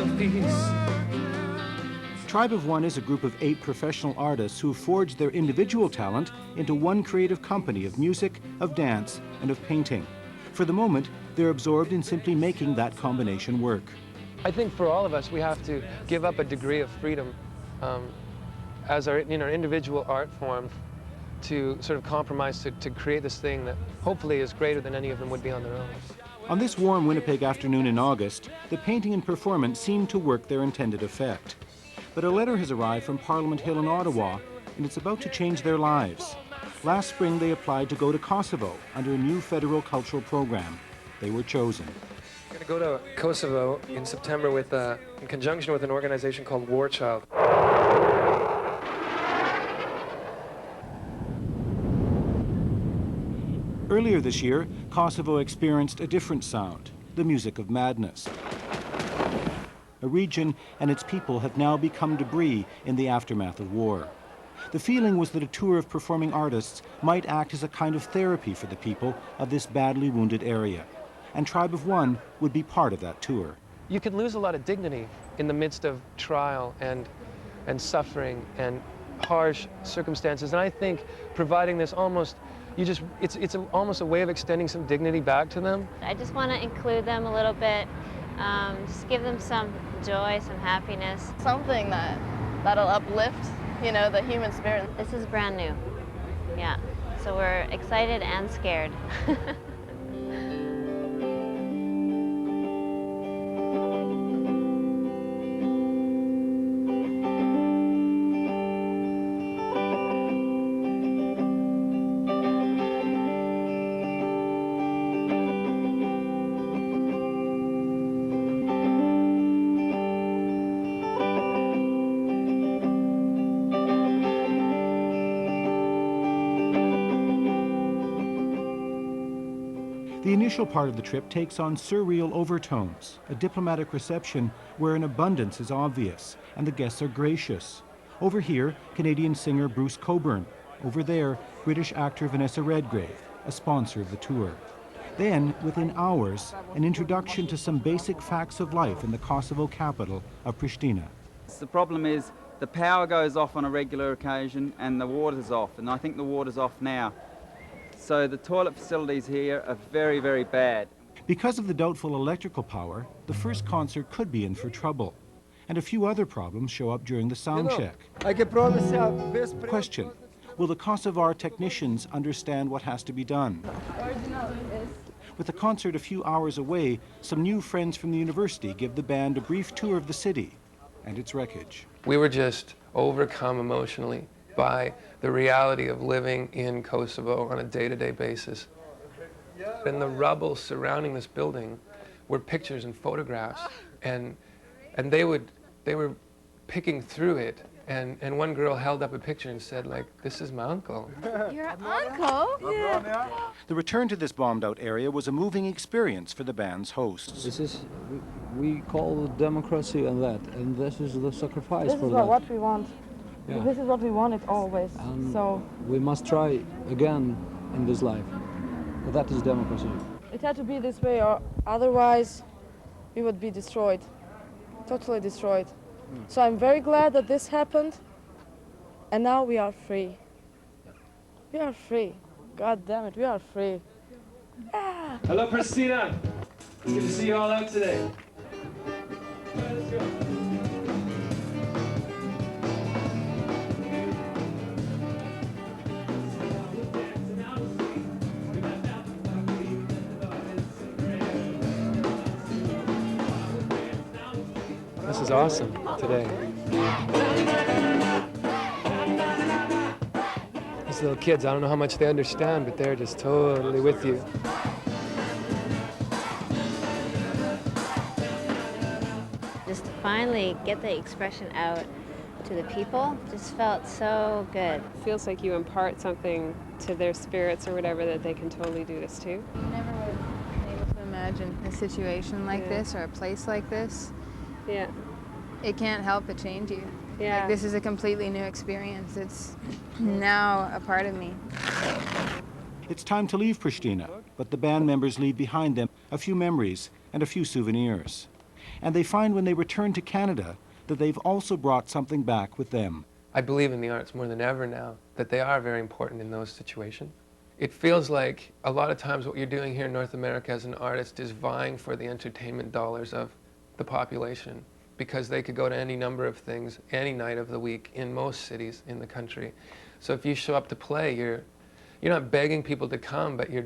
of peace. Tribe of One is a group of 8 professional artists who forged their individual talent into one creative company of music, of dance, and of painting. For the moment, they're absorbed in simply making that combination work. I think for all of us, we have to give up a degree of freedom as our individual art form to sort of compromise to create this thing that hopefully is greater than any of them would be on their own. On this warm Winnipeg afternoon in August, the painting and performance seem to work their intended effect. But a letter has arrived from Parliament Hill in Ottawa, and it's about to change their lives. Last spring, they applied to go to Kosovo under a new federal cultural program. They were chosen. I'm going to go to Kosovo in September in conjunction with an organization called War Child. Earlier this year, Kosovo experienced a different sound, the music of madness. A region and its people have now become debris in the aftermath of war. The feeling was that a tour of performing artists might act as a kind of therapy for the people of this badly wounded area. And Tribe of One would be part of that tour. You can lose a lot of dignity in the midst of trial and suffering and harsh circumstances. And I think providing this almost, it's almost a way of extending some dignity back to them. I just want to include them a little bit, just give them some joy, some happiness. Something that'll uplift, the human spirit. This is brand new, yeah. So we're excited and scared. The initial part of the trip takes on surreal overtones, a diplomatic reception where an abundance is obvious and the guests are gracious. Over here, Canadian singer Bruce Cockburn. Over there, British actor Vanessa Redgrave, a sponsor of the tour. Then, within hours, an introduction to some basic facts of life in the Kosovo capital of Pristina. The problem is the power goes off on a regular occasion and the water's off, and I think the water's off now. So the toilet facilities here are very, very bad. Because of the doubtful electrical power, the first concert could be in for trouble. And a few other problems show up during the sound check. Question: will the Kosovar technicians understand what has to be done? With the concert a few hours away, some new friends from the university give the band a brief tour of the city and its wreckage. We were just overcome emotionally by the reality of living in Kosovo on a day-to-day basis. And the rubble surrounding this building were pictures and photographs, and they were picking through it, and one girl held up a picture and said, like, "This is my uncle." Your uncle? Yeah. The return to this bombed-out area was a moving experience for the band's hosts. This is, we call democracy and that, and this is the sacrifice for that. This is what we want. Yeah. This is what we wanted always. So we must try again in this life. But that is democracy. it had to be this way, or otherwise we would be destroyed, totally destroyed. So I'm very glad that this happened, and now we are free. We are free. God damn it, we are free. Ah. Hello, Pristina. Good to see you all out today. Let's go. This is awesome today. These little kids, I don't know how much they understand, but they're just totally with you. Just to finally get the expression out to the people just felt so good. It feels like you impart something to their spirits or whatever that they can totally do this too. You never would have been able to imagine a situation like this or a place like this. Yeah. It can't help but change you. Yeah. Like, this is a completely new experience. It's now a part of me. It's time to leave Pristina, but the band members leave behind them a few memories and a few souvenirs. And they find when they return to Canada that they've also brought something back with them. I believe in the arts more than ever now, that they are very important in those situations. It feels like a lot of times what you're doing here in North America as an artist is vying for the entertainment dollars of the population, because they could go to any number of things any night of the week in most cities in the country. So if you show up to play, you're not begging people to come, but you're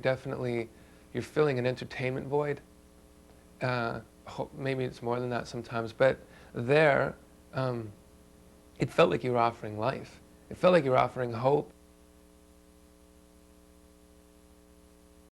filling an entertainment void. Maybe it's more than that sometimes, but there, it felt like you were offering life. It felt like you were offering hope.